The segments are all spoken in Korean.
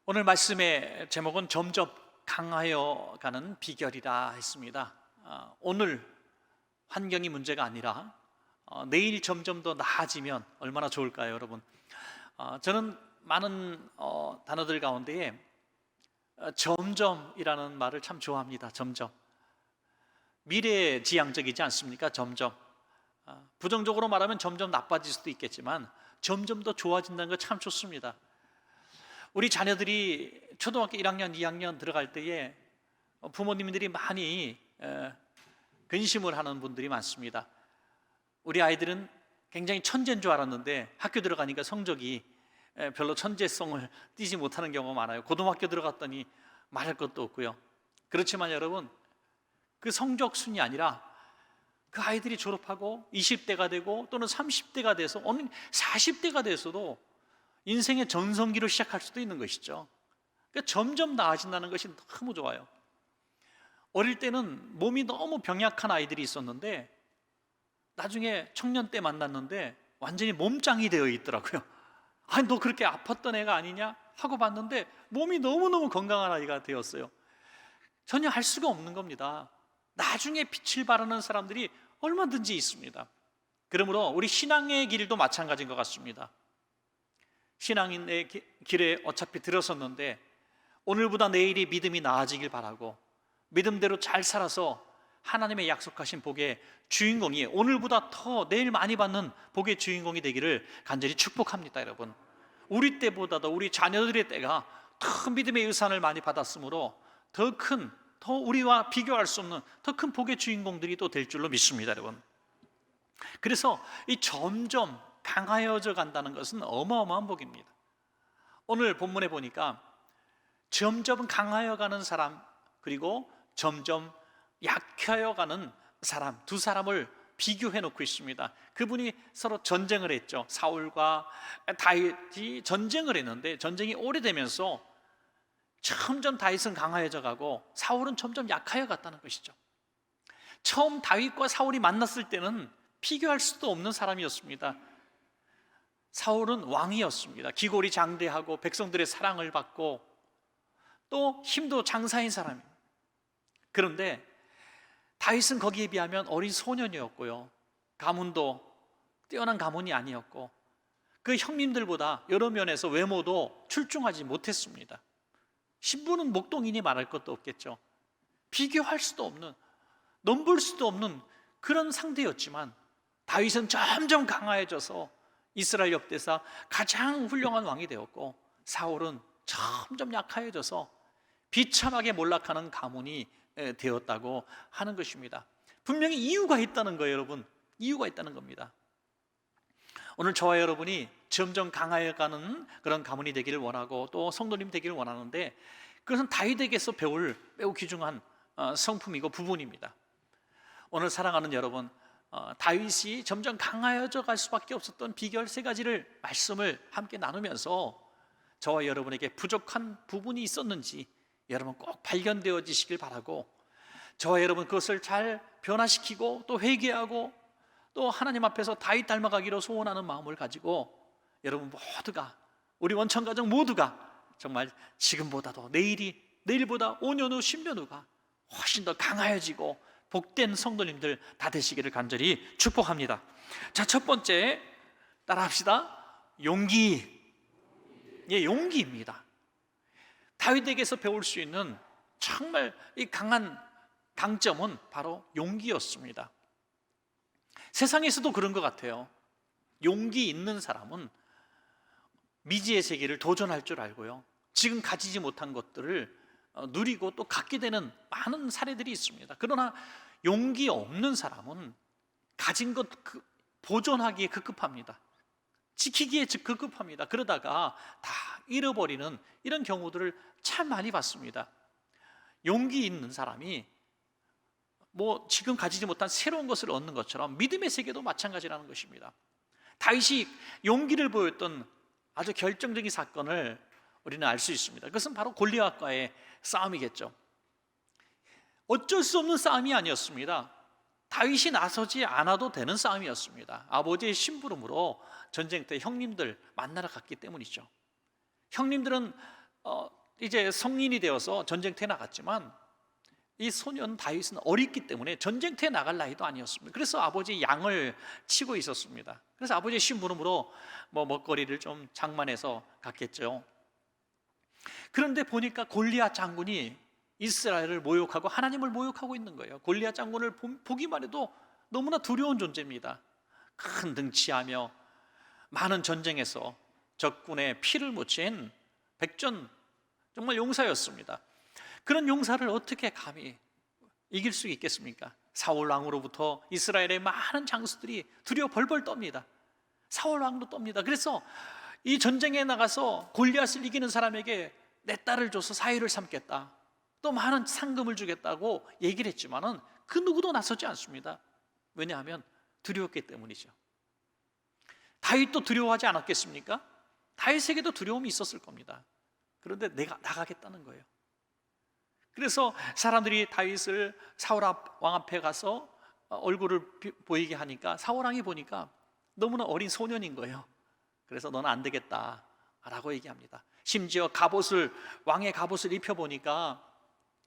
오늘 말씀의 제목은 점점 강하여 가는 비결이라 했습니다. 오늘 환경이 문제가 아니라 내일 점점 더 나아지면 얼마나 좋을까요, 여러분? 저는 많은 단어들 가운데에 점점이라는 말을 참 좋아합니다. 점점. 미래지향적이지 않습니까? 점점. 부정적으로 말하면 점점 나빠질 수도 있겠지만 점점 더 좋아진다는 거 참 좋습니다. 우리 자녀들이 초등학교 1학년, 2학년 들어갈 때에 부모님들이 많이 근심을 하는 분들이 많습니다. 우리 아이들은 굉장히 천재인 줄 알았는데 학교 들어가니까 성적이 별로 천재성을 띠지 못하는 경우가 많아요. 고등학교 들어갔더니 말할 것도 없고요. 그렇지만 여러분, 그 성적순이 아니라 그 아이들이 졸업하고 20대가 되고 또는 30대가 돼서 어느 40대가 돼서도 인생의 전성기를 시작할 수도 있는 것이죠. 그러니까 점점 나아진다는 것이 너무 좋아요. 어릴 때는 몸이 너무 병약한 아이들이 있었는데 나중에 청년 때 만났는데 완전히 몸짱이 되어 있더라고요. 아니, 너 그렇게 아팠던 애가 아니냐 하고 봤는데 몸이 너무너무 건강한 아이가 되었어요. 전혀 알 수가 없는 겁니다. 나중에 빛을 발하는 사람들이 얼마든지 있습니다. 그러므로 우리 신앙의 길도 마찬가지인 것 같습니다. 신앙인의 길에 어차피 들어섰는데 오늘보다 내일이 믿음이 나아지길 바라고 믿음대로 잘 살아서 하나님의 약속하신 복의 주인공이 오늘보다 더 내일 많이 받는 복의 주인공이 되기를 간절히 축복합니다. 여러분, 우리 때보다도 우리 자녀들의 때가 더 믿음의 유산을 많이 받았으므로 더 우리와 비교할 수 없는 더 큰 복의 주인공들이 또 될 줄로 믿습니다. 여러분, 그래서 이 점점 강하여져 간다는 것은 어마어마한 복입니다. 오늘 본문에 보니까 점점 강하여 가는 사람, 그리고 점점 약하여 가는 사람, 두 사람을 비교해 놓고 있습니다. 그분이 서로 전쟁을 했죠. 사울과 다윗이 전쟁을 했는데 전쟁이 오래되면서 점점 다윗은 강하여져 가고 사울은 점점 약하여 갔다는 것이죠. 처음 다윗과 사울이 만났을 때는 비교할 수도 없는 사람이었습니다. 사울은 왕이었습니다. 기골이 장대하고 백성들의 사랑을 받고 또 힘도 장사인 사람입니다. 그런데 다윗은 거기에 비하면 어린 소년이었고요, 가문도 뛰어난 가문이 아니었고 그 형님들보다 여러 면에서 외모도 출중하지 못했습니다. 신부는 목동이니 말할 것도 없겠죠. 비교할 수도 없는, 넘볼 수도 없는 그런 상대였지만 다윗은 점점 강화해져서 이스라엘 역대사 가장 훌륭한 왕이 되었고 사울은 점점 약해져서 비참하게 몰락하는 가문이 되었다고 하는 것입니다. 분명히 이유가 있다는 거예요, 여러분. 이유가 있다는 겁니다. 오늘 저와 여러분이 점점 강하여가는 그런 가문이 되기를 원하고 또 성도님 되기를 원하는데 그것은 다윗에게서 배울 매우 귀중한 성품이고 부분입니다. 오늘 사랑하는 여러분, 다윗이 점점 강하여져 갈 수밖에 없었던 비결 세 가지를 말씀을 함께 나누면서 저와 여러분에게 부족한 부분이 있었는지 여러분 꼭 발견되어지시길 바라고, 저와 여러분 그것을 잘 변화시키고 또 회개하고 또 하나님 앞에서 다윗 닮아가기로 소원하는 마음을 가지고 여러분 모두가, 우리 원천가족 모두가 정말 지금보다도 내일보다 5년 후 10년 후가 훨씬 더 강하여지고 복된 성도님들 다 되시기를 간절히 축복합니다. 자, 첫 번째 따라합시다. 용기. 용기입니다. 다윗에게서 배울 수 있는 정말 이 강한 강점은 바로 용기였습니다. 세상에서도 그런 것 같아요. 용기 있는 사람은 미지의 세계를 도전할 줄 알고요, 지금 가지지 못한 것들을 누리고 또 갖게 되는 많은 사례들이 있습니다. 그러나 용기 없는 사람은 가진 것 보존하기에 급급합니다. 지키기에 급급합니다. 그러다가 다 잃어버리는 이런 경우들을 참 많이 봤습니다. 용기 있는 사람이 지금 가지지 못한 새로운 것을 얻는 것처럼 믿음의 세계도 마찬가지라는 것입니다. 다윗이 용기를 보였던 아주 결정적인 사건을 우리는 알 수 있습니다. 그것은 바로 골리앗과의 싸움이겠죠. 어쩔 수 없는 싸움이 아니었습니다. 다윗이 나서지 않아도 되는 싸움이었습니다. 아버지의 심부름으로 전쟁 때 형님들 만나러 갔기 때문이죠. 형님들은 이제 성인이 되어서 전쟁터에 나갔지만 이 소년 다윗은 어렸기 때문에 전쟁터에 나갈 나이도 아니었습니다. 그래서 아버지 양을 치고 있었습니다. 그래서 아버지의 심부름으로 먹거리를 좀 장만해서 갔겠죠. 그런데 보니까 골리앗 장군이 이스라엘을 모욕하고 하나님을 모욕하고 있는 거예요. 골리앗 장군을 보기만 해도 너무나 두려운 존재입니다. 큰 등치하며 많은 전쟁에서 적군의 피를 묻힌 백전 정말 용사였습니다. 그런 용사를 어떻게 감히 이길 수 있겠습니까? 사울 왕으로부터 이스라엘의 많은 장수들이 두려워 벌벌 떱니다. 사울 왕도 떱니다. 그래서 이 전쟁에 나가서 골리앗을 이기는 사람에게 내 딸을 줘서 사위를 삼겠다, 또 많은 상금을 주겠다고 얘기를 했지만은 그 누구도 나서지 않습니다. 왜냐하면 두려웠기 때문이죠. 다윗도 두려워하지 않았겠습니까? 다윗에게도 두려움이 있었을 겁니다. 그런데 내가 나가겠다는 거예요. 그래서 사람들이 다윗을 사울 왕 앞에 가서 얼굴을 보이게 하니까 사울 왕이 보니까 너무나 어린 소년인 거예요. 그래서 너는 안 되겠다 라고 얘기합니다. 심지어 왕의 갑옷을 입혀보니까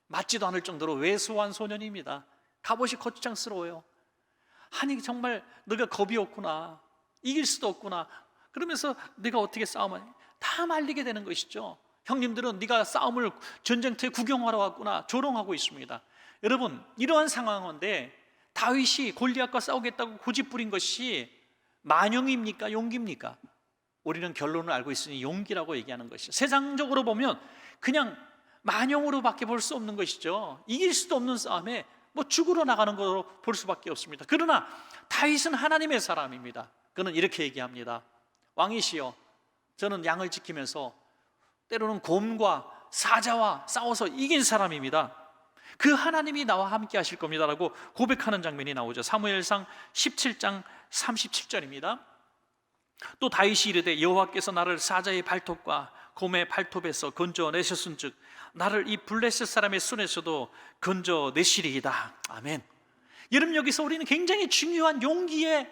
맞지도 않을 정도로 왜소한 소년입니다. 갑옷이 거추장스러워요. 아니 정말 너가 겁이 없구나, 이길 수도 없구나, 그러면서 네가 어떻게 싸움하니, 다 말리게 되는 것이죠. 형님들은 네가 싸움을 전쟁터에 구경하러 왔구나 조롱하고 있습니다. 여러분, 이러한 상황인데 다윗이 골리앗과 싸우겠다고 고집부린 것이 만용입니까, 용기입니까? 우리는 결론을 알고 있으니 용기라고 얘기하는 것이죠. 세상적으로 보면 그냥 만용으로밖에 볼 수 없는 것이죠. 이길 수도 없는 싸움에 죽으러 나가는 거로 볼 수밖에 없습니다. 그러나 다윗은 하나님의 사람입니다. 그는 이렇게 얘기합니다. 왕이시여, 저는 양을 지키면서 때로는 곰과 사자와 싸워서 이긴 사람입니다. 그 하나님이 나와 함께 하실 겁니다 라고 고백하는 장면이 나오죠. 사무엘상 17장 37절입니다. 또 다윗이 이르되 여호와께서 나를 사자의 발톱과 곰의 발톱에서 건져내셨은즉 나를 이 블레셋 사람의 손에서도 건져내시리이다. 아멘. 여러분, 여기서 우리는 굉장히 중요한 용기의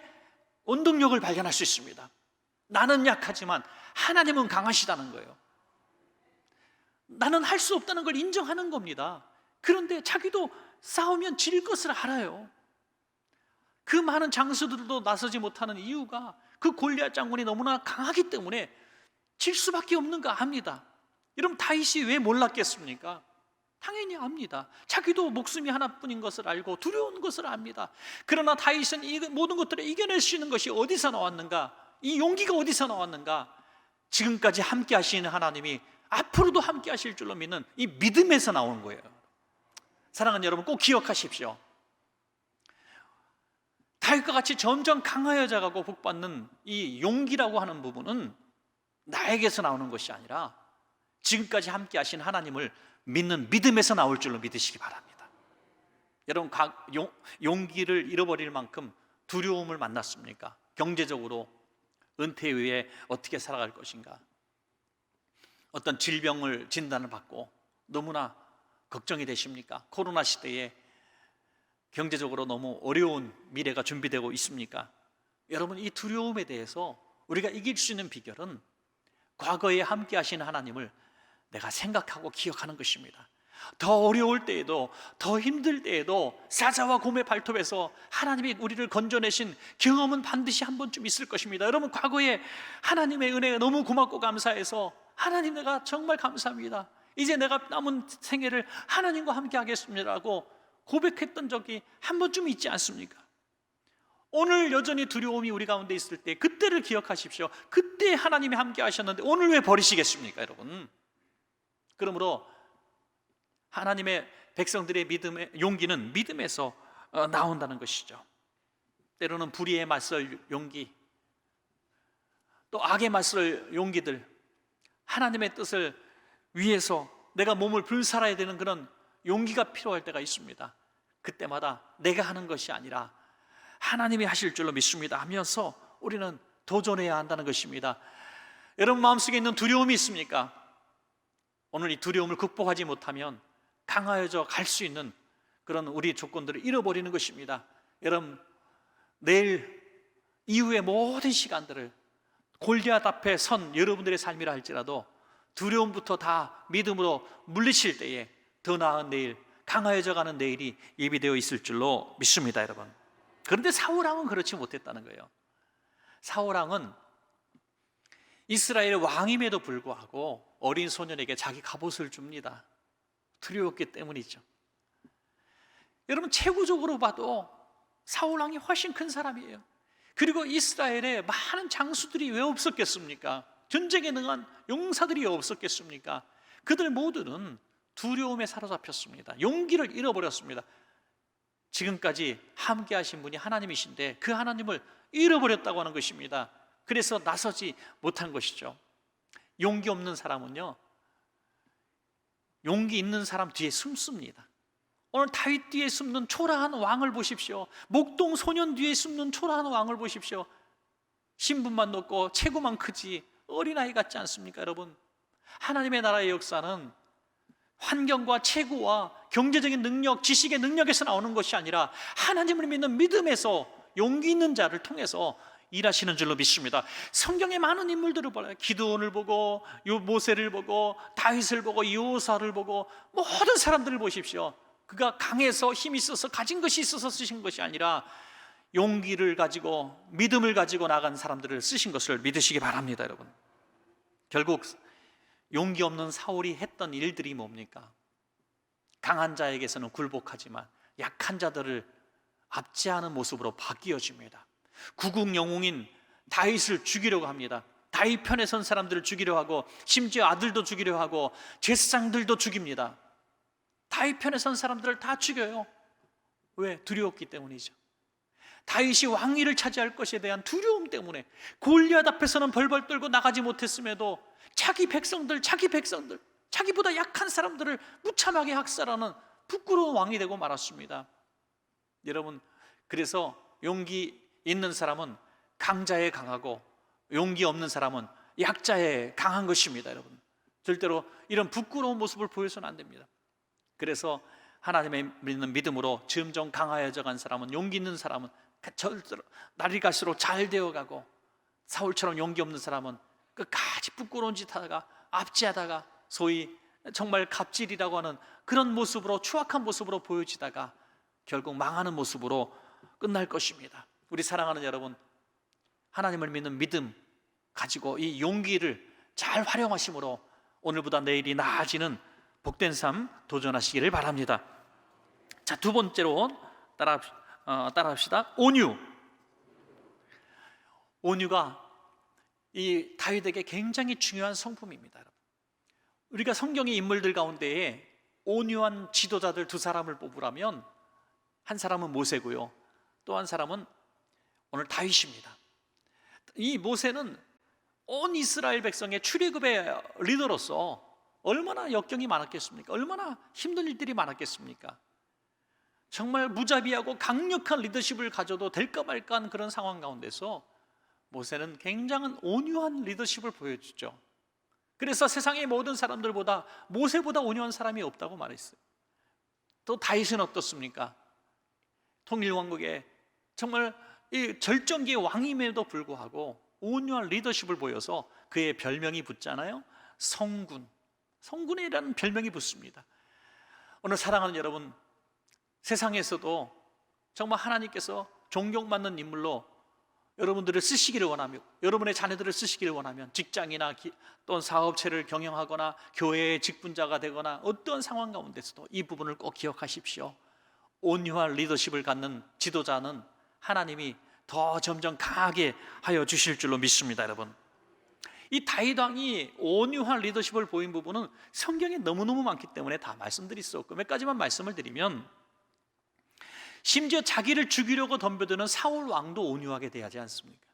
원동력을 발견할 수 있습니다. 나는 약하지만 하나님은 강하시다는 거예요. 나는 할 수 없다는 걸 인정하는 겁니다. 그런데 자기도 싸우면 질 것을 알아요. 그 많은 장수들도 나서지 못하는 이유가 그 골리앗 장군이 너무나 강하기 때문에 질 수밖에 없는 거 압니다. 여러분, 다윗이 왜 몰랐겠습니까? 당연히 압니다. 자기도 목숨이 하나뿐인 것을 알고 두려운 것을 압니다. 그러나 다윗은 이 모든 것들을 이겨낼 수 있는 것이 어디서 나왔는가? 이 용기가 어디서 나왔는가? 지금까지 함께 하시는 하나님이 앞으로도 함께 하실 줄로 믿는 이 믿음에서 나오는 거예요. 사랑하는 여러분, 꼭 기억하십시오. 다윗과 같이 점점 강하여져 가고 복받는 이 용기라고 하는 부분은 나에게서 나오는 것이 아니라 지금까지 함께 하신 하나님을 믿는 믿음에서 나올 줄로 믿으시기 바랍니다. 여러분, 용기를 잃어버릴 만큼 두려움을 만났습니까? 경제적으로 은퇴 후에 어떻게 살아갈 것인가? 어떤 질병을 진단을 받고 너무나 걱정이 되십니까? 코로나 시대에 경제적으로 너무 어려운 미래가 준비되고 있습니까? 여러분, 이 두려움에 대해서 우리가 이길 수 있는 비결은 과거에 함께 하신 하나님을 내가 생각하고 기억하는 것입니다. 더 어려울 때에도, 더 힘들 때에도 사자와 곰의 발톱에서 하나님이 우리를 건져내신 경험은 반드시 한 번쯤 있을 것입니다. 여러분, 과거에 하나님의 은혜가 너무 고맙고 감사해서 하나님, 내가 정말 감사합니다, 이제 내가 남은 생애를 하나님과 함께 하겠습니다라고 고백했던 적이 한 번쯤 있지 않습니까? 오늘 여전히 두려움이 우리 가운데 있을 때 그때를 기억하십시오. 그때 하나님이 함께 하셨는데 오늘 왜 버리시겠습니까, 여러분? 그러므로 하나님의 백성들의 믿음의 용기는 믿음에서 나온다는 것이죠. 때로는 불의에 맞설 용기, 또 악에 맞설 용기들, 하나님의 뜻을 위해서 내가 몸을 불살아야 되는 그런 용기가 필요할 때가 있습니다. 그때마다 내가 하는 것이 아니라 하나님이 하실 줄로 믿습니다 하면서 우리는 도전해야 한다는 것입니다. 여러분, 마음속에 있는 두려움이 있습니까? 오늘 이 두려움을 극복하지 못하면 강하여져 갈 수 있는 그런 우리 조건들을 잃어버리는 것입니다. 여러분, 내일 이후의 모든 시간들을 골리앗 앞에 선 여러분들의 삶이라 할지라도 두려움부터 다 믿음으로 물리칠 때에 더 나은 내일, 강하여져 가는 내일이 예비되어 있을 줄로 믿습니다, 여러분. 그런데 사울왕은 그렇지 못했다는 거예요. 사울왕은 이스라엘의 왕임에도 불구하고 어린 소년에게 자기 갑옷을 줍니다. 두려웠기 때문이죠. 여러분, 체구적으로 봐도 사울왕이 훨씬 큰 사람이에요. 그리고 이스라엘에 많은 장수들이 왜 없었겠습니까? 전쟁에 능한 용사들이 왜 없었겠습니까? 그들 모두는 두려움에 사로잡혔습니다. 용기를 잃어버렸습니다. 지금까지 함께 하신 분이 하나님이신데 그 하나님을 잃어버렸다고 하는 것입니다. 그래서 나서지 못한 것이죠. 용기 없는 사람은요, 용기 있는 사람 뒤에 숨습니다. 오늘 다윗 뒤에 숨는 초라한 왕을 보십시오. 목동 소년 뒤에 숨는 초라한 왕을 보십시오. 신분만 높고 체구만 크지 어린아이 같지 않습니까, 여러분? 하나님의 나라의 역사는 환경과 체구와 경제적인 능력, 지식의 능력에서 나오는 것이 아니라 하나님을 믿는 믿음에서 용기 있는 자를 통해서 일하시는 줄로 믿습니다. 성경의 많은 인물들을 봐요. 기드온을 보고 모세를 보고 다윗을 보고 여호사를 보고 모든 사람들을 보십시오. 그가 강해서 힘이 있어서 가진 것이 있어서 쓰신 것이 아니라 용기를 가지고 믿음을 가지고 나간 사람들을 쓰신 것을 믿으시기 바랍니다, 여러분. 결국 용기 없는 사울이 했던 일들이 뭡니까? 강한 자에게서는 굴복하지만 약한 자들을 압제하는 모습으로 바뀌어집니다. 구국 영웅인 다윗을 죽이려고 합니다. 다윗 편에 선 사람들을 죽이려 하고 심지어 아들도 죽이려 하고 제사장들도 죽입니다. 다윗 편에 선 사람들을 다 죽여요. 왜? 두려웠기 때문이죠. 다윗이 왕위를 차지할 것에 대한 두려움 때문에 골리앗 앞에서는 벌벌 떨고 나가지 못했음에도 자기 백성들, 자기보다 약한 사람들을 무참하게 학살하는 부끄러운 왕이 되고 말았습니다. 여러분, 그래서 용기 있는 사람은 강자에 강하고 용기 없는 사람은 약자에 강한 것입니다, 여러분. 절대로 이런 부끄러운 모습을 보여서는 안 됩니다. 그래서 하나님의 믿는 믿음으로 점점 강하여져 간 사람은, 용기 있는 사람은 절대로 날이 갈수록 잘 되어가고, 사울처럼 용기 없는 사람은 끝까지 부끄러운 짓 하다가 압제하다가 소위 정말 갑질이라고 하는 그런 모습으로, 추악한 모습으로 보여지다가 결국 망하는 모습으로 끝날 것입니다. 우리 사랑하는 여러분, 하나님을 믿는 믿음 가지고 이 용기를 잘 활용하심으로 오늘보다 내일이 나아지는 복된 삶 도전하시기를 바랍니다. 자, 두 번째로 따라합시다. 온유가 이 다윗에게 굉장히 중요한 성품입니다. 우리가 성경의 인물들 가운데에 온유한 지도자들 두 사람을 뽑으라면 한 사람은 모세고요, 또 한 사람은 오늘 다윗입니다. 이 모세는 온 이스라엘 백성의 출애굽의 리더로서 얼마나 역경이 많았겠습니까? 얼마나 힘든 일들이 많았겠습니까? 정말 무자비하고 강력한 리더십을 가져도 될까 말까한 그런 상황 가운데서 모세는 굉장한 온유한 리더십을 보여주죠. 그래서 세상의 모든 사람들보다 모세보다 온유한 사람이 없다고 말했어요. 또 다윗은 어떻습니까? 통일왕국의 정말 이 절정기의 왕임에도 불구하고 온유한 리더십을 보여서 그의 별명이 붙잖아요. 성군이라는 별명이 붙습니다. 오늘 사랑하는 여러분, 세상에서도 정말 하나님께서 존경받는 인물로 여러분들을 쓰시기를 원하며, 여러분의 자녀들을 쓰시기를 원하면 직장이나 또는 사업체를 경영하거나 교회의 직분자가 되거나 어떤 상황 가운데서도 이 부분을 꼭 기억하십시오. 온유한 리더십을 갖는 지도자는 하나님이 더 점점 강하게 하여 주실 줄로 믿습니다, 여러분. 이 다윗 왕이 온유한 리더십을 보인 부분은 성경에 너무너무 많기 때문에 다 말씀드릴 수 없고 몇 가지만 말씀을 드리면, 심지어 자기를 죽이려고 덤벼드는 사울 왕도 온유하게 대하지 않습니까?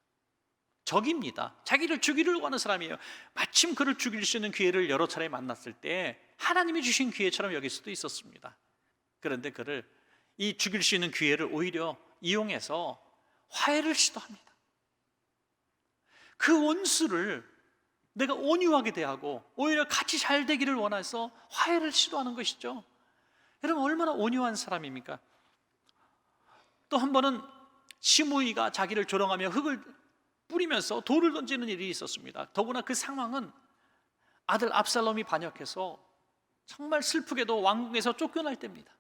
적입니다. 자기를 죽이려고 하는 사람이에요. 마침 그를 죽일 수 있는 기회를 여러 차례 만났을 때 하나님이 주신 기회처럼 여길 수도 있었습니다. 그런데 그를, 이 죽일 수 있는 기회를 오히려 이용해서 화해를 시도합니다. 그 원수를 내가 온유하게 대하고 오히려 같이 잘 되기를 원해서 화해를 시도하는 것이죠. 여러분, 얼마나 온유한 사람입니까? 또 한 번은 시므이가 자기를 조롱하며 흙을 뿌리면서 돌을 던지는 일이 있었습니다. 더구나 그 상황은 아들 압살롬이 반역해서 정말 슬프게도 왕궁에서 쫓겨날 때입니다.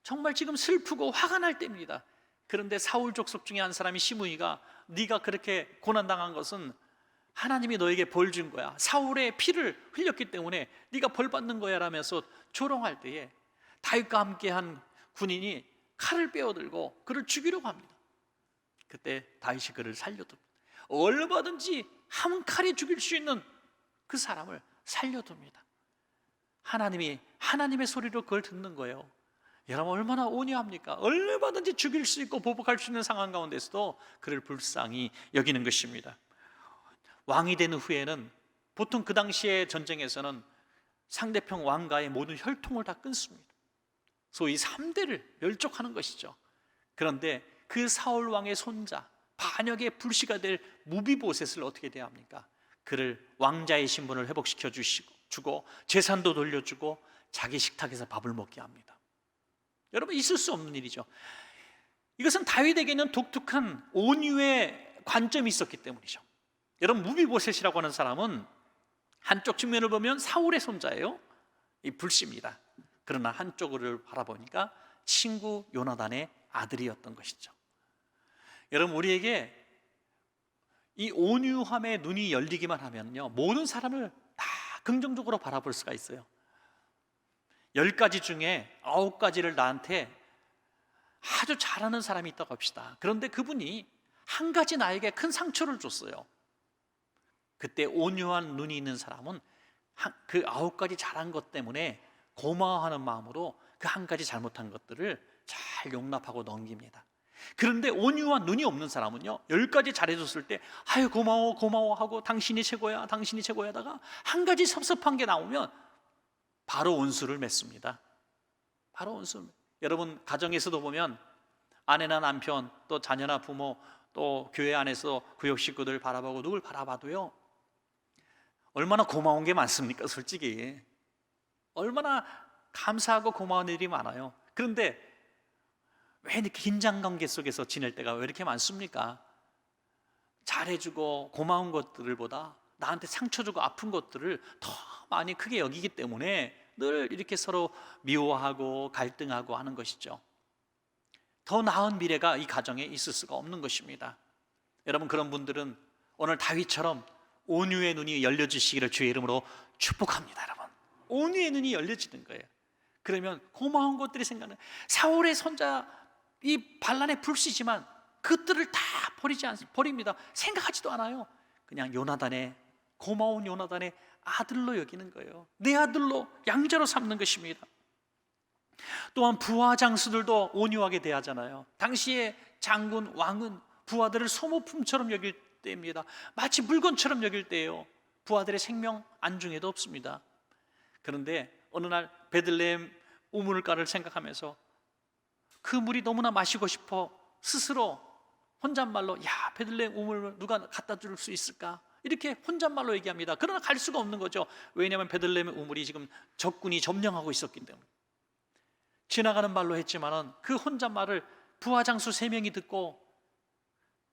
정말 지금 슬프고 화가 날 때입니다. 그런데 사울 족속 중에 한 사람이 시므이가 네가 그렇게 고난당한 것은 하나님이 너에게 벌 준 거야, 사울의 피를 흘렸기 때문에 네가 벌 받는 거야 라면서 조롱할 때에 다윗과 함께한 군인이 칼을 빼어들고 그를 죽이려고 합니다. 그때 다윗이 그를 살려둡니다. 얼마든지 한 칼에 죽일 수 있는 그 사람을 살려둡니다. 하나님이 하나님의 소리로 그걸 듣는 거예요. 여러분 얼마나 온유합니까? 얼마든지 죽일 수 있고 보복할 수 있는 상황 가운데서도 그를 불쌍히 여기는 것입니다. 왕이 된 후에는 보통 그 당시의 전쟁에서는 상대편 왕과의 모든 혈통을 다 끊습니다. 소위 3대를 멸족하는 것이죠. 그런데 그 사울 왕의 손자, 반역의 불씨가 될 무비보셋을 어떻게 대합니까? 그를 왕자의 신분을 회복시켜 주고 재산도 돌려주고 자기 식탁에서 밥을 먹게 합니다. 여러분 있을 수 없는 일이죠. 이것은 다윗에게는 독특한 온유의 관점이 있었기 때문이죠. 여러분 무비보셋이라고 하는 사람은 한쪽 측면을 보면 사울의 손자예요. 이 불씨입니다. 그러나 한쪽을 바라보니까 친구 요나단의 아들이었던 것이죠. 여러분 우리에게 이 온유함의 눈이 열리기만 하면요 모든 사람을 다 긍정적으로 바라볼 수가 있어요. 10가지 중에 9가지를 나한테 아주 잘하는 사람이 있다고 합시다. 그런데 그분이 한 가지 나에게 큰 상처를 줬어요. 그때 온유한 눈이 있는 사람은 그 9가지 잘한 것 때문에 고마워하는 마음으로 그 한 가지 잘못한 것들을 잘 용납하고 넘깁니다. 그런데 온유한 눈이 없는 사람은요 10가지 잘해줬을 때 아유 고마워 고마워 하고 당신이 최고야 당신이 최고야 하다가 한 가지 섭섭한 게 나오면 바로 원수를 맺습니다. 바로 원수. 여러분 가정에서도 보면 아내나 남편 또 자녀나 부모 또 교회 안에서 구역 식구들 바라보고 누굴 바라봐도요 얼마나 고마운 게 많습니까? 솔직히 얼마나 감사하고 고마운 일이 많아요. 그런데 왜 이렇게 긴장관계 속에서 지낼 때가 왜 이렇게 많습니까? 잘해주고 고마운 것들보다 나한테 상처 주고 아픈 것들을 더 많이 크게 여기기 때문에 늘 이렇게 서로 미워하고 갈등하고 하는 것이죠. 더 나은 미래가 이 가정에 있을 수가 없는 것입니다. 여러분 그런 분들은 오늘 다윗처럼 온유의 눈이 열려지시기를 주의 이름으로 축복합니다. 여러분 온유의 눈이 열려지는 거예요. 그러면 고마운 것들이 생각나요. 사울의 손자 이 반란의 불씨지만 그들을 다 버립니다. 생각하지도 않아요. 그냥 요나단의 고마운 요나단의 아들로 여기는 거예요. 내 아들로 양자로 삼는 것입니다. 또한 부하 장수들도 온유하게 대하잖아요. 당시에 장군 왕은 부하들을 소모품처럼 여길 때입니다. 마치 물건처럼 여길 때예요. 부하들의 생명 안중에도 없습니다. 그런데 어느 날 베들레헴 우물가를 생각하면서 그 물이 너무나 마시고 싶어 스스로 혼잣말로 야 베들레헴 우물을 누가 갖다 줄 수 있을까? 이렇게 혼잣말로 얘기합니다. 그러나 갈 수가 없는 거죠. 왜냐하면 베들레헴 우물이 지금 적군이 점령하고 있었기 때문에. 지나가는 말로 했지만은 그 혼잣말을 부하장수 3명이 듣고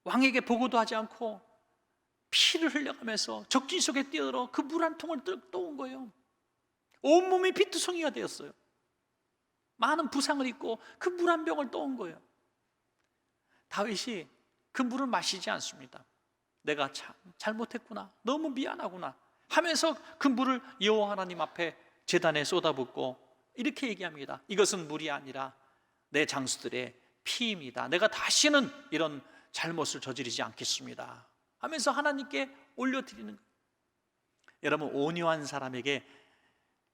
왕에게 보고도 하지 않고 피를 흘려가면서 적진 속에 뛰어들어 그 물 한 통을 떠온 거예요. 온몸이 피투성이가 되었어요. 많은 부상을 입고 그 물 한 병을 떠온 거예요. 다윗이 그 물을 마시지 않습니다. 내가 참 잘못했구나, 너무 미안하구나 하면서 그 물을 여호와 하나님 앞에 제단에 쏟아붓고 이렇게 얘기합니다. 이것은 물이 아니라 내 장수들의 피입니다. 내가 다시는 이런 잘못을 저지르지 않겠습니다 하면서 하나님께 올려드리는 거예요. 여러분 온유한 사람에게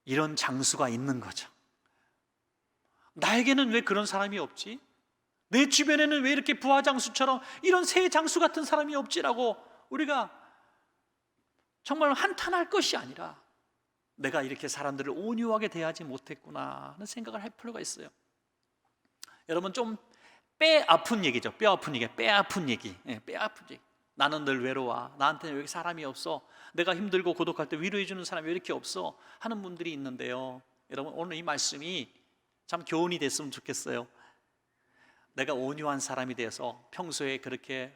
이런 장수가 있는 거죠. 나에게는 왜 그런 사람이 없지? 내 주변에는 왜 이렇게 부하 장수처럼 이런 새 장수 같은 사람이 없지라고 우리가 정말 한탄할 것이 아니라 내가 이렇게 사람들을 온유하게 대하지 못했구나 하는 생각을 할 필요가 있어요. 여러분 좀 뼈 아픈 얘기죠. 뼈 아픈 얘기, 뼈 아픈 얘기. 나는 늘 외로워. 나한테는 왜 이렇게 사람이 없어? 내가 힘들고 고독할 때 위로해 주는 사람이 왜 이렇게 없어? 하는 분들이 있는데요. 여러분 오늘 이 말씀이 참 교훈이 됐으면 좋겠어요. 내가 온유한 사람이 되어서 평소에 그렇게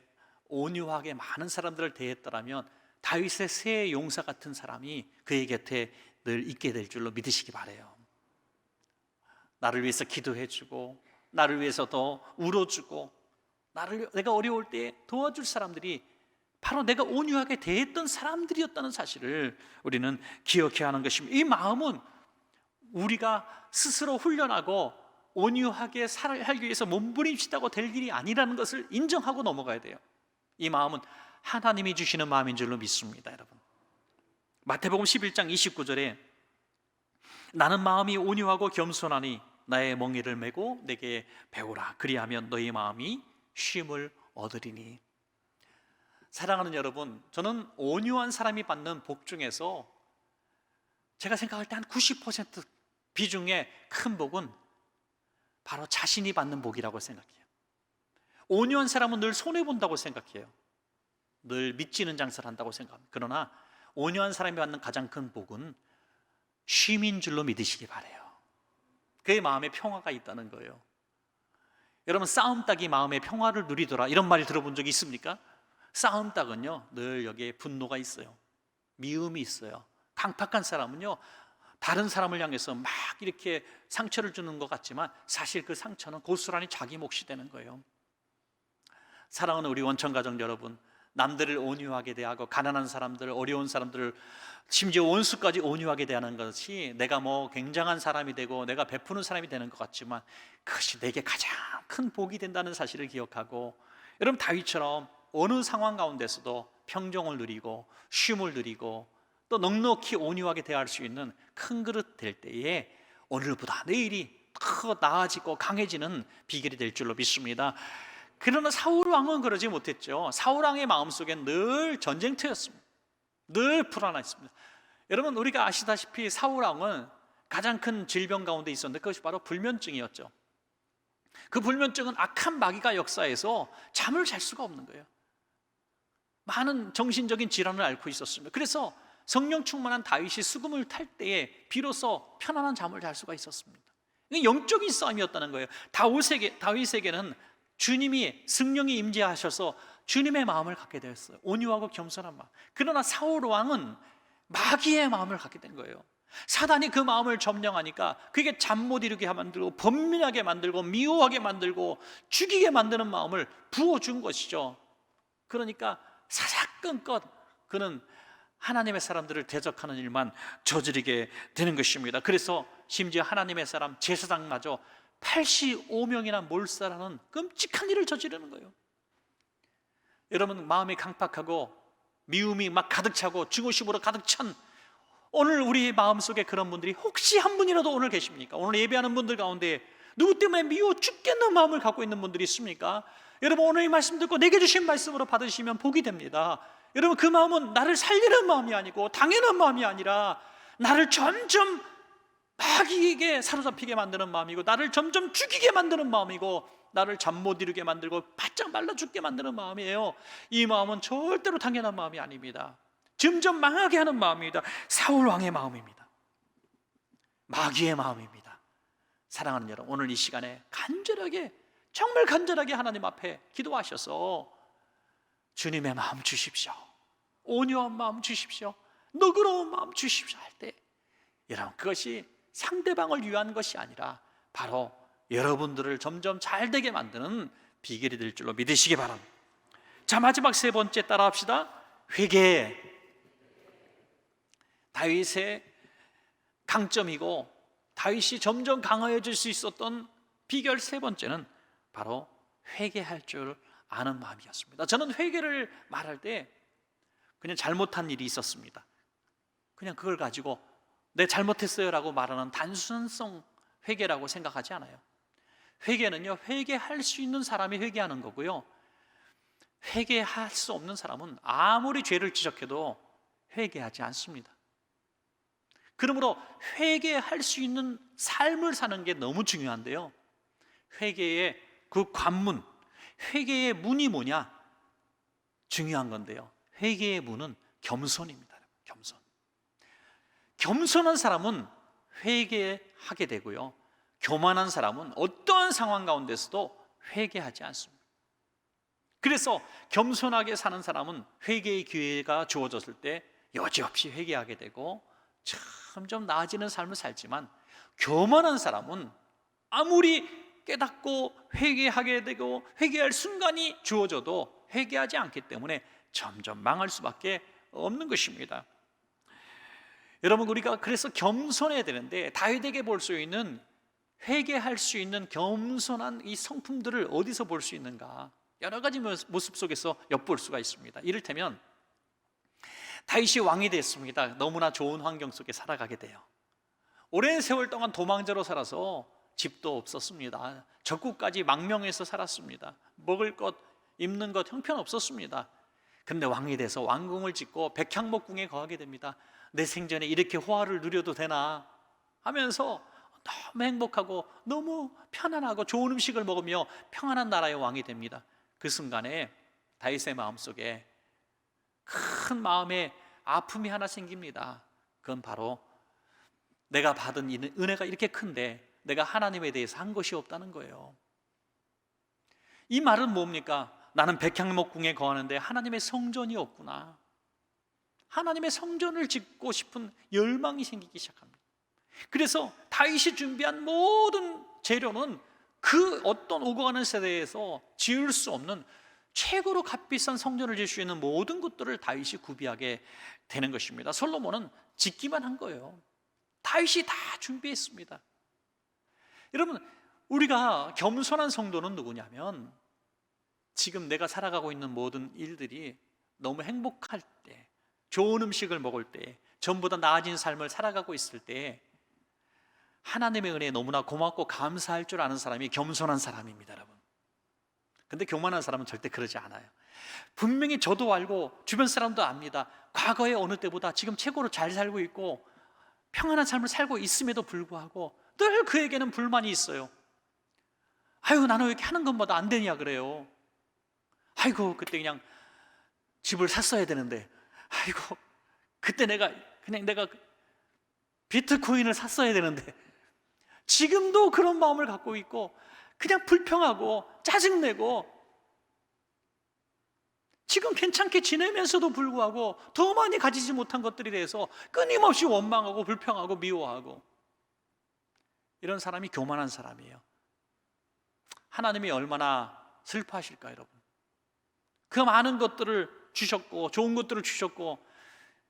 온유하게 많은 사람들을 대했더라면 다윗의 새 용사 같은 사람이 그의 곁에 늘 있게 될 줄로 믿으시기 바라요. 나를 위해서 기도해주고, 나를 위해서 더 울어주고, 내가 어려울 때 도와줄 사람들이 바로 내가 온유하게 대했던 사람들이었다는 사실을 우리는 기억해야 하는 것입니다. 이 마음은 우리가 스스로 훈련하고 온유하게 살기 위해서 몸부림치다고 될 일이 아니라는 것을 인정하고 넘어가야 돼요. 이 마음은 하나님이 주시는 마음인 줄로 믿습니다, 여러분. 마태복음 11장 29절에 나는 마음이 온유하고 겸손하니 나의 멍에를 메고 내게 배우라. 그리하면 너희 마음이 쉼을 얻으리니. 사랑하는 여러분, 저는 온유한 사람이 받는 복 중에서 제가 생각할 때 한 90% 비중의 큰 복은 바로 자신이 받는 복이라고 생각해요. 온유한 사람은 늘 손해본다고 생각해요. 늘 믿지는 장사를 한다고 생각합니다. 그러나 온유한 사람이 받는 가장 큰 복은 쉼인 줄로 믿으시기 바라요. 그의 마음에 평화가 있다는 거예요. 여러분, 싸움닭이 마음의 평화를 누리더라, 이런 말 들어본 적이 있습니까? 싸움닭은요 늘 여기에 분노가 있어요. 미움이 있어요. 강팍한 사람은요 다른 사람을 향해서 막 이렇게 상처를 주는 것 같지만 사실 그 상처는 고스란히 자기 몫이 되는 거예요. 사랑하는 우리 원천가족 여러분, 남들을 온유하게 대하고 가난한 사람들, 어려운 사람들을, 심지어 원수까지 온유하게 대하는 것이 내가 뭐 굉장한 사람이 되고 내가 베푸는 사람이 되는 것 같지만 그것이 내게 가장 큰 복이 된다는 사실을 기억하고, 여러분 다윗처럼 어느 상황 가운데서도 평정을 누리고 쉼을 누리고 또 넉넉히 온유하게 대할 수 있는 큰 그릇 될 때에 오늘보다 내일이 더 나아지고 강해지는 비결이 될 줄로 믿습니다. 그러나 사울 왕은 그러지 못했죠. 사울 왕의 마음속엔 늘 전쟁터였습니다. 늘 불안했습니다. 여러분, 우리가 아시다시피 사울 왕은 가장 큰 질병 가운데 있었는데 그것이 바로 불면증이었죠. 그 불면증은 악한 마귀가 역사해서 잠을 잘 수가 없는 거예요. 많은 정신적인 질환을 앓고 있었습니다. 그래서 성령 충만한 다윗이 수금을 탈 때에 비로소 편안한 잠을 잘 수가 있었습니다. 이게 영적인 싸움이었다는 거예요. 다윗에게는 주님이, 성령이 임재하셔서 주님의 마음을 갖게 되었어요. 온유하고 겸손한 마음. 그러나 사울 왕은 마귀의 마음을 갖게 된 거예요. 사단이 그 마음을 점령하니까 그게 잠 못 이루게 만들고 번민하게 만들고 미워하게 만들고 죽이게 만드는 마음을 부어준 것이죠. 그러니까 사사건건 그는 하나님의 사람들을 대적하는 일만 저지르게 되는 것입니다. 그래서 심지어 하나님의 사람 제사장마저 85명이나 몰살하는 끔찍한 일을 저지르는 거예요. 여러분, 마음이 강팍하고 미움이 막 가득 차고 증오심으로 가득 찬 오늘 우리 마음속에 그런 분들이 혹시 한 분이라도 오늘 계십니까? 오늘 예배하는 분들 가운데 누구 때문에 미워 죽겠는 마음을 갖고 있는 분들이 있습니까? 여러분, 오늘 이 말씀 듣고 내게 주신 말씀으로 받으시면 복이 됩니다. 여러분, 그 마음은 나를 살리는 마음이 아니고 당연한 마음이 아니라 나를 점점 마귀에게 사로잡히게 만드는 마음이고 나를 점점 죽이게 만드는 마음이고 나를 잠 못 이루게 만들고 바짝 말라 죽게 만드는 마음이에요. 이 마음은 절대로 당연한 마음이 아닙니다. 점점 망하게 하는 마음입니다. 사울 왕의 마음입니다. 마귀의 마음입니다. 사랑하는 여러분, 오늘 이 시간에 간절하게, 정말 간절하게 하나님 앞에 기도하셔서 주님의 마음 주십시오, 온유한 마음 주십시오, 너그러운 마음 주십시오 할 때 여러분, 그것이 상대방을 위한 것이 아니라 바로 여러분들을 점점 잘되게 만드는 비결이 될 줄로 믿으시기 바랍니다. 자, 마지막 세 번째 따라합시다. 회개. 다윗의 강점이고 다윗이 점점 강해질 수 있었던 비결 세 번째는 바로 회개할 줄 아는 마음이었습니다. 저는 회개를 말할 때 그냥 잘못한 일이 있었습니다. 그냥 그걸 가지고 내 잘못했어요 라고 말하는 단순성 회개라고 생각하지 않아요. 회개는요, 회개할 수 있는 사람이 회개하는 거고요, 회개할 수 없는 사람은 아무리 죄를 지적해도 회개하지 않습니다. 그러므로 회개할 수 있는 삶을 사는 게 너무 중요한데요, 회개의 그 관문, 회개의 문이 뭐냐? 중요한 건데요, 회개의 문은 겸손입니다. 겸손. 겸손한 사람은 회개하게 되고요, 교만한 사람은 어떠한 상황 가운데서도 회개하지 않습니다. 그래서 겸손하게 사는 사람은 회개의 기회가 주어졌을 때 여지없이 회개하게 되고 점점 나아지는 삶을 살지만, 교만한 사람은 아무리 깨닫고 회개하게 되고 회개할 순간이 주어져도 회개하지 않기 때문에 점점 망할 수밖에 없는 것입니다. 여러분, 우리가 그래서 겸손해야 되는데, 다윗에게 볼 수 있는, 회개할 수 있는 겸손한 이 성품들을 어디서 볼 수 있는가? 여러 가지 모습 속에서 엿볼 수가 있습니다. 이를테면 다윗이 왕이 됐습니다. 너무나 좋은 환경 속에 살아가게 돼요. 오랜 세월 동안 도망자로 살아서 집도 없었습니다. 적국까지 망명해서 살았습니다. 먹을 것, 입는 것 형편없었습니다. 그런데 왕이 돼서 왕궁을 짓고 백향목궁에 거하게 됩니다. 내 생전에 이렇게 호화를 누려도 되나 하면서 너무 행복하고 너무 편안하고 좋은 음식을 먹으며 평안한 나라의 왕이 됩니다. 그 순간에 다윗의 마음속에 큰 마음의 아픔이 하나 생깁니다. 그건 바로 내가 받은 이 은혜가 이렇게 큰데 내가 하나님에 대해서 한 것이 없다는 거예요. 이 말은 뭡니까? 나는 백향목궁에 거하는데 하나님의 성전이 없구나. 하나님의 성전을 짓고 싶은 열망이 생기기 시작합니다. 그래서 다윗이 준비한 모든 재료는 그 어떤 오고 가는 세대에서 지을 수 없는 최고로 값비싼 성전을 지을 수 있는 모든 것들을 다윗이 구비하게 되는 것입니다. 솔로몬은 짓기만 한 거예요. 다윗이 다 준비했습니다. 여러분, 우리가 겸손한 성도는 누구냐면, 지금 내가 살아가고 있는 모든 일들이 너무 행복할 때, 좋은 음식을 먹을 때, 전보다 나아진 삶을 살아가고 있을 때 하나님의 은혜에 너무나 고맙고 감사할 줄 아는 사람이 겸손한 사람입니다, 여러분. 근데 교만한 사람은 절대 그러지 않아요. 분명히 저도 알고 주변 사람도 압니다. 과거의 어느 때보다 지금 최고로 잘 살고 있고 평안한 삶을 살고 있음에도 불구하고 늘 그에게는 불만이 있어요. 아유, 나는 왜 이렇게 하는 것마다 안 되냐 그래요. 아이고, 그때 그냥 집을 샀어야 되는데, 아이고, 그때 내가 비트코인을 샀어야 되는데. 지금도 그런 마음을 갖고 있고 그냥 불평하고 짜증내고, 지금 괜찮게 지내면서도 불구하고 더 많이 가지지 못한 것들에 대해서 끊임없이 원망하고 불평하고 미워하고, 이런 사람이 교만한 사람이에요. 하나님이 얼마나 슬퍼하실까, 여러분. 그 많은 것들을 주셨고 좋은 것들을 주셨고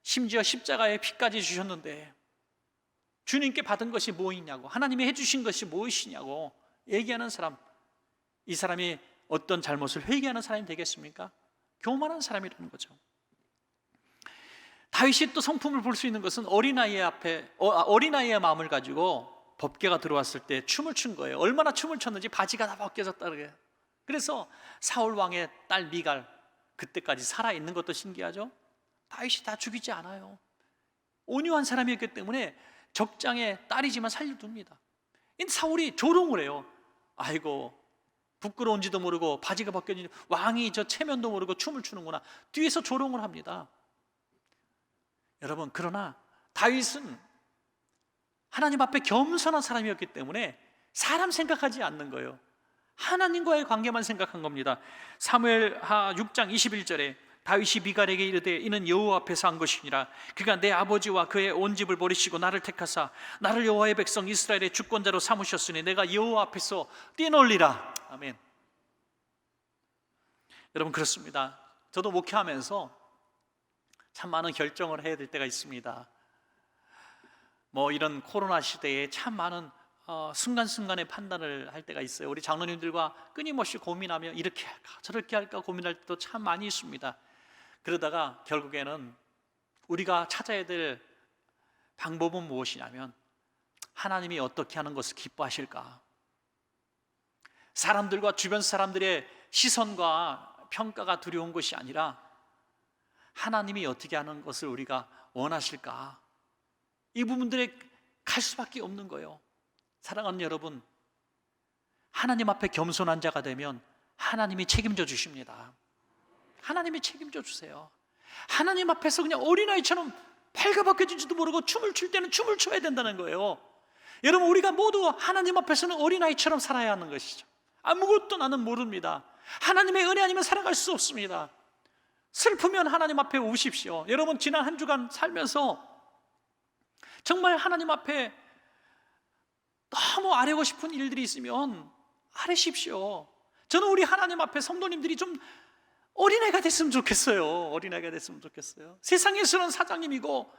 심지어 십자가의 피까지 주셨는데 주님께 받은 것이 뭐 있냐고, 하나님이 해주신 것이 무엇이냐고 얘기하는 사람, 이 사람이 어떤 잘못을 회개하는 사람이 되겠습니까? 교만한 사람이라는 거죠. 다윗이 또 성품을 볼 수 있는 것은 어린아이의 마음을 가지고 법궤가 들어왔을 때 춤을 춘 거예요. 얼마나 춤을 췄는지 바지가 다 벗겨졌다 그래요. 그래서 사울 왕의 딸 미갈, 그때까지 살아있는 것도 신기하죠. 다윗이 다 죽이지 않아요. 온유한 사람이었기 때문에 적장의 딸이지만 살려둡니다. 사울이 조롱을 해요. 아이고, 부끄러운지도 모르고 바지가 벗겨진 왕이 저 체면도 모르고 춤을 추는구나. 뒤에서 조롱을 합니다. 여러분, 그러나 다윗은 하나님 앞에 겸손한 사람이었기 때문에 사람 생각하지 않는 거예요. 하나님과의 관계만 생각한 겁니다. 사무엘하 6장 21절에 다윗이 미갈에게 이르되 이는 여호와 앞에서 한 것이니라. 그가 내 아버지와 그의 온 집을 버리시고 나를 택하사 나를 여호와의 백성 이스라엘의 주권자로 삼으셨으니 내가 여호와 앞에서 뛰놀리라. 아멘. 여러분, 그렇습니다. 저도 목회하면서 참 많은 결정을 해야 될 때가 있습니다. 이런 코로나 시대에 참 많은 순간순간의 판단을 할 때가 있어요. 우리 장로님들과 끊임없이 고민하며 이렇게 할까 저렇게 할까 고민할 때도 참 많이 있습니다. 그러다가 결국에는 우리가 찾아야 될 방법은 무엇이냐면, 하나님이 어떻게 하는 것을 기뻐하실까? 사람들과 주변 사람들의 시선과 평가가 두려운 것이 아니라 하나님이 어떻게 하는 것을 우리가 원하실까? 이 부분들에 갈 수밖에 없는 거예요. 사랑하는 여러분, 하나님 앞에 겸손한 자가 되면 하나님이 책임져 주십니다. 하나님이 책임져 주세요. 하나님 앞에서 그냥 어린아이처럼 발가 벗겨진지도 모르고 춤을 출 때는 춤을 춰야 된다는 거예요. 여러분, 우리가 모두 하나님 앞에서는 어린아이처럼 살아야 하는 것이죠. 아무것도 나는 모릅니다. 하나님의 은혜 아니면 살아갈 수 없습니다. 슬프면 하나님 앞에 우십시오. 여러분, 지난 한 주간 살면서 정말 하나님 앞에 너무 아뢰고 싶은 일들이 있으면 아뢰십시오. 저는 우리 하나님 앞에 성도님들이 좀 어린애가 됐으면 좋겠어요. 어린애가 됐으면 좋겠어요. 세상에서는 사장님이고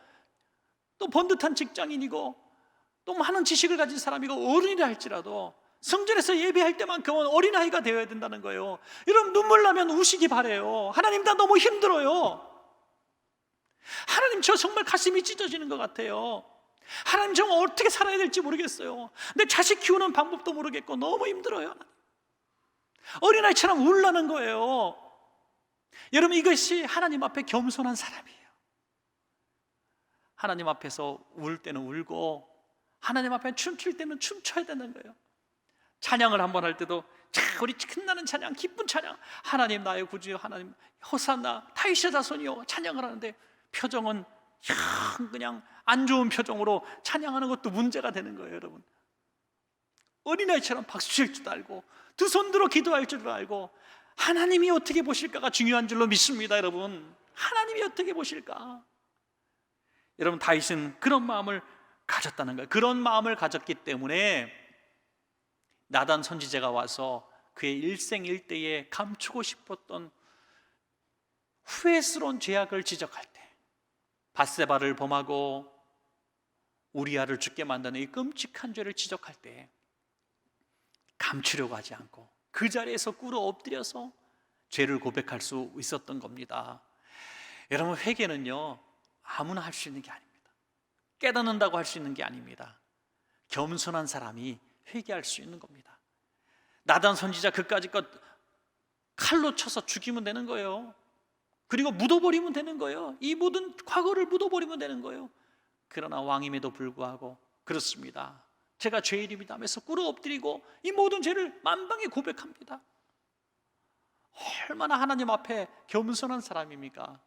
또 번듯한 직장인이고 또 많은 지식을 가진 사람이고 어른이라 할지라도 성전에서 예배할 때만큼은 어린아이가 되어야 된다는 거예요. 여러분, 눈물 나면 우시기 바래요. 하나님, 나 너무 힘들어요. 하나님, 저 정말 가슴이 찢어지는 것 같아요. 하나님, 정말 어떻게 살아야 될지 모르겠어요. 내 자식 키우는 방법도 모르겠고 너무 힘들어요. 어린아이처럼 울라는 거예요. 여러분, 이것이 하나님 앞에 겸손한 사람이에요. 하나님 앞에서 울 때는 울고 하나님 앞에 춤출 때는 춤춰야 되는 거예요. 찬양을 한번 할 때도 우리 끝나는 찬양, 기쁜 찬양, 하나님 나의 구주여, 하나님 호산나 다윗의 자손이여 찬양을 하는데 표정은 그냥 안 좋은 표정으로 찬양하는 것도 문제가 되는 거예요. 여러분, 어린아이처럼 박수 칠 줄 알고 두 손 들어 기도할 줄 알고 하나님이 어떻게 보실까가 중요한 줄로 믿습니다. 여러분, 하나님이 어떻게 보실까? 여러분, 다윗은 그런 마음을 가졌다는 거예요. 그런 마음을 가졌기 때문에 나단 선지자가 와서 그의 일생일대에 감추고 싶었던 후회스러운 죄악을 지적할 때, 밧세바를 범하고 우리아를 죽게 만드는 이 끔찍한 죄를 지적할 때 감추려고 하지 않고 그 자리에서 꿇어 엎드려서 죄를 고백할 수 있었던 겁니다. 여러분, 회개는요 아무나 할 수 있는 게 아닙니다. 깨닫는다고 할 수 있는 게 아닙니다. 겸손한 사람이 회개할 수 있는 겁니다. 나단 선지자 그까짓 것 칼로 쳐서 죽이면 되는 거예요. 그리고 묻어버리면 되는 거예요. 이 모든 과거를 묻어버리면 되는 거예요. 그러나 왕임에도 불구하고 그렇습니다. 제가 죄인입니다 하면서 꿇어 엎드리고 이 모든 죄를 만방에 고백합니다. 얼마나 하나님 앞에 겸손한 사람입니까?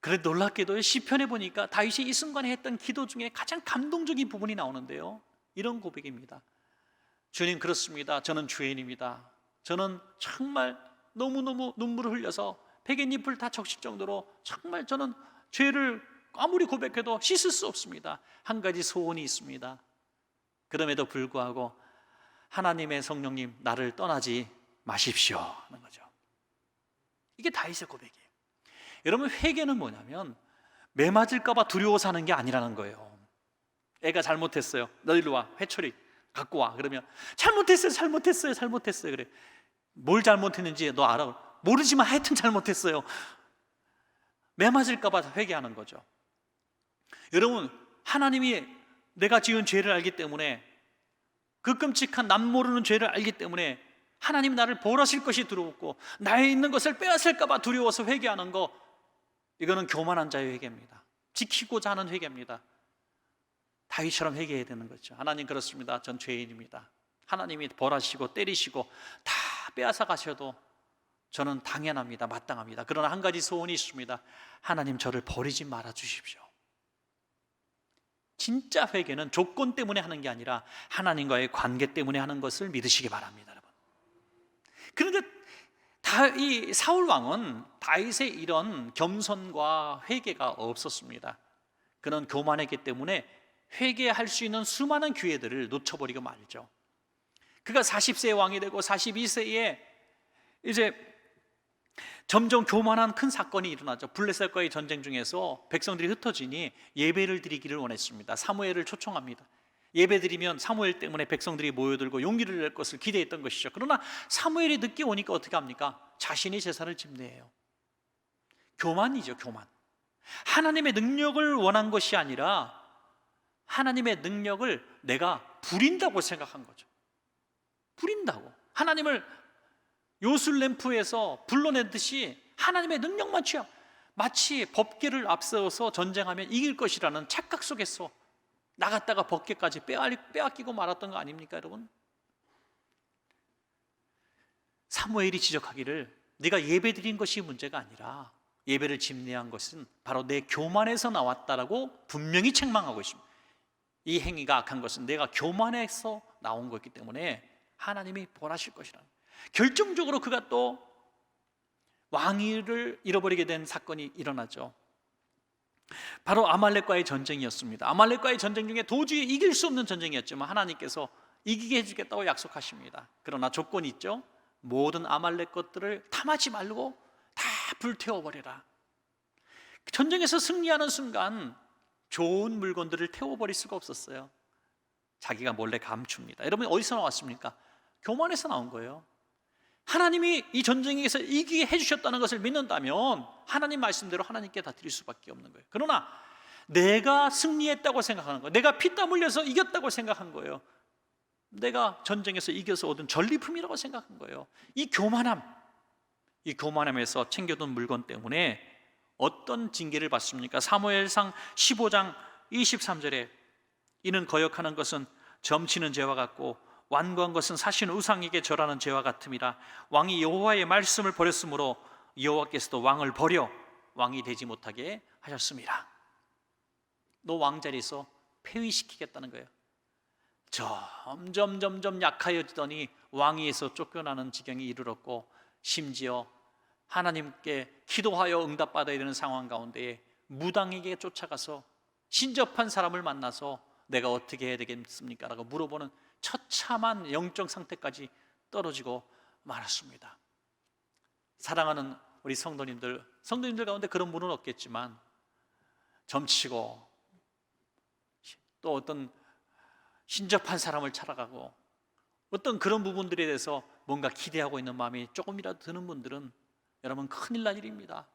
그래, 놀랍게도 시편에 보니까 다윗이 이 순간에 했던 기도 중에 가장 감동적인 부분이 나오는데요, 이런 고백입니다. 주님, 그렇습니다. 저는 죄인입니다. 저는 정말 너무너무 눈물을 흘려서 베갯잎을 다 적실 정도로 정말 저는 죄를 아무리 고백해도 씻을 수 없습니다. 한 가지 소원이 있습니다. 그럼에도 불구하고 하나님의 성령님, 나를 떠나지 마십시오 하는 거죠. 이게 다윗의 고백이에요. 여러분, 회개는 뭐냐면 매 맞을까 봐 두려워서 하는 게 아니라는 거예요. 애가 잘못했어요. 너 일로 와, 회초리 갖고 와. 그러면 잘못했어요 그래. 뭘 잘못했는지 너 알아? 모르지만 하여튼 잘못했어요. 매 맞을까 봐 회개하는 거죠. 여러분, 하나님이 내가 지은 죄를 알기 때문에, 그 끔찍한 남 모르는 죄를 알기 때문에 하나님 나를 벌하실 것이 두렵고 나에 있는 것을 빼앗을까 봐 두려워서 회개하는 거, 이거는 교만한 자의 회개입니다. 지키고자 하는 회개입니다. 다윗처럼 회개해야 되는 거죠. 하나님, 그렇습니다. 전 죄인입니다. 하나님이 벌하시고 때리시고 다 빼앗아 가셔도 저는 당연합니다. 마땅합니다. 그러나 한 가지 소원이 있습니다. 하나님, 저를 버리지 말아 주십시오. 진짜 회개는 조건 때문에 하는 게 아니라 하나님과의 관계 때문에 하는 것을 믿으시기 바랍니다, 여러분. 그런데 이 사울 왕은 다윗의 이런 겸손과 회개가 없었습니다. 그는 교만했기 때문에 회개할 수 있는 수많은 기회들을 놓쳐버리고 말죠. 그가 40세의 왕이 되고 42세에 이제 점점 교만한 큰 사건이 일어나죠. 블레셋과의 전쟁 중에서 백성들이 흩어지니 예배를 드리기를 원했습니다. 사무엘을 초청합니다. 예배 드리면 사무엘 때문에 백성들이 모여들고 용기를 낼 것을 기대했던 것이죠. 그러나 사무엘이 늦게 오니까 어떻게 합니까? 자신이 제사를 집례해요. 교만이죠, 교만. 하나님의 능력을 원한 것이 아니라 하나님의 능력을 내가 부린다고 생각한 거죠. 부린다고. 하나님을 요술램프에서 불러내듯이 하나님의 능력만 취하, 마치 법궤를 앞세워서 전쟁하면 이길 것이라는 착각 속에서 나갔다가 법궤까지 빼앗기고 말았던 거 아닙니까, 여러분? 사무엘이 지적하기를 네가 예배드린 것이 문제가 아니라 예배를 집례한 것은 바로 내 교만에서 나왔다라고 분명히 책망하고 있습니다. 이 행위가 악한 것은 내가 교만해서 나온 거기 때문에 하나님이 벌하실 것이라는, 결정적으로 그가 또 왕위를 잃어버리게 된 사건이 일어나죠. 바로 아말렉과의 전쟁이었습니다. 아말렉과의 전쟁 중에 도저히 이길 수 없는 전쟁이었지만 하나님께서 이기게 해주겠다고 약속하십니다. 그러나 조건이 있죠. 모든 아말렉 것들을 탐하지 말고 다 불태워버려라. 전쟁에서 승리하는 순간 좋은 물건들을 태워버릴 수가 없었어요. 자기가 몰래 감춥니다. 여러분, 어디서 나왔습니까? 교만에서 나온 거예요. 하나님이 이 전쟁에서 이기게 해주셨다는 것을 믿는다면 하나님 말씀대로 하나님께 다 드릴 수밖에 없는 거예요. 그러나 내가 승리했다고 생각하는 거예요. 내가 피땀 흘려서 이겼다고 생각한 거예요. 내가 전쟁에서 이겨서 얻은 전리품이라고 생각한 거예요. 이 교만함에서 챙겨둔 물건 때문에 어떤 징계를 받습니까? 사무엘상 15장 23절에 이는 거역하는 것은 점치는 죄와 같고 완고한 것은 사신 우상에게 절하는 죄와 같음이라. 왕이 여호와의 말씀을 버렸으므로 여호와께서도 왕을 버려 왕이 되지 못하게 하셨습니다. 너 왕자리에서 폐위시키겠다는 거예요. 점점 약하여지더니 왕위에서 쫓겨나는 지경에 이르렀고, 심지어 하나님께 기도하여 응답받아야 되는 상황 가운데에 무당에게 쫓아가서 신접한 사람을 만나서 내가 어떻게 해야 되겠습니까? 라고 물어보는 처참한 영적 상태까지 떨어지고 말았습니다. 사랑하는 우리 성도님들 가운데 그런 분은 없겠지만 점치고 또 어떤 신접한 사람을 찾아가고 어떤 그런 부분들에 대해서 뭔가 기대하고 있는 마음이 조금이라도 드는 분들은 여러분 큰일 날 일입니다.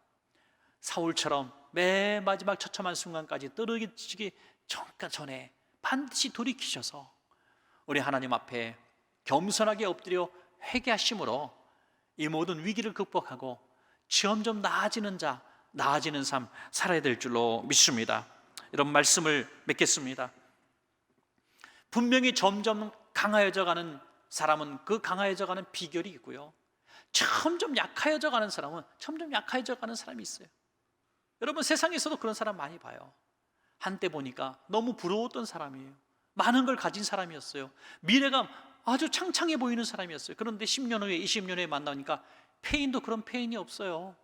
사울처럼 맨 마지막 처참한 순간까지 떨어지기 전에 반드시 돌이키셔서 우리 하나님 앞에 겸손하게 엎드려 회개하심으로 이 모든 위기를 극복하고 점점 나아지는 삶 살아야 될 줄로 믿습니다. 이런 말씀을 맺겠습니다. 분명히 점점 강하여져 가는 사람은 그 강하여져 가는 비결이 있고요, 점점 약하여져 가는 사람은 점점 약하여져 가는 사람이 있어요. 여러분, 세상에서도 그런 사람 많이 봐요. 한때 보니까 너무 부러웠던 사람이에요. 많은 걸 가진 사람이었어요. 미래가 아주 창창해 보이는 사람이었어요. 그런데 10년 후에 20년 후에 만나니까 페인도 그런 페인이 없어요.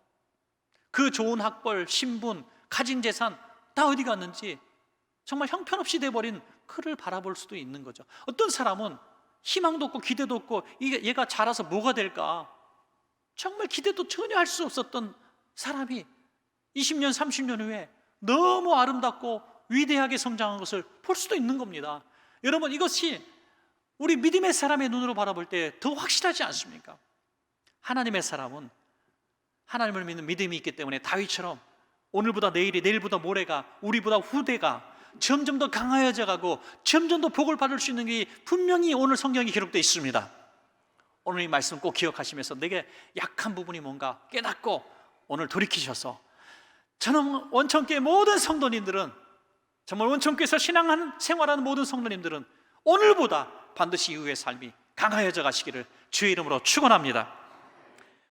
그 좋은 학벌, 신분, 가진 재산 다 어디 갔는지 정말 형편없이 돼버린 그를 바라볼 수도 있는 거죠. 어떤 사람은 희망도 없고 기대도 없고 얘가 자라서 뭐가 될까 정말 기대도 전혀 할 수 없었던 사람이 20년, 30년 후에 너무 아름답고 위대하게 성장한 것을 볼 수도 있는 겁니다. 여러분, 이것이 우리 믿음의 사람의 눈으로 바라볼 때 더 확실하지 않습니까? 하나님의 사람은 하나님을 믿는 믿음이 있기 때문에 다윗처럼 오늘보다 내일이, 내일보다 모레가, 우리보다 후대가 점점 더 강하여져 가고 점점 더 복을 받을 수 있는 게 분명히 오늘 성경에 기록되어 있습니다. 오늘 이 말씀 꼭 기억하시면서 내게 약한 부분이 뭔가 깨닫고 오늘 돌이키셔서, 저는 원천교회 모든 성도님들은, 정말 원천교회에서 생활하는 모든 성도님들은 오늘보다 반드시 이후의 삶이 강하여져 가시기를 주의 이름으로 축원합니다.